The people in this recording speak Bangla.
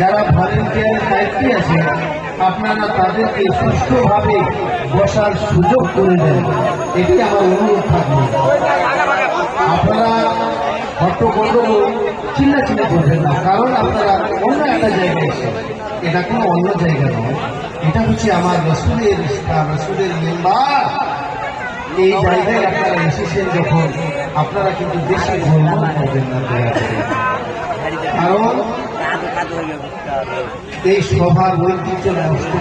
যারা ভলেন্টিয়ারের দায়িত্বে আছে আপনারা তাদেরকে সুষ্ঠুভাবে বসার সুযোগ করে দেন, এটি আমার অনুরোধ থাকবে। আপনারা হট্টগোল চিল্লাচিল্লি করবেন না, কারণ আপনারা অন্য একটা জায়গায় এসে, এটা কোনো অন্য জায়গা নয়, এটা হচ্ছে আমার রসুলের স্থান, রসুলের মেম্বার। এই জায়গায় আপনারা এসেছেন যখন, আপনারা কিন্তু বেশি ভ্রমণ করবেন না, কারণ এই সভার ঐতিহ্য নষ্ট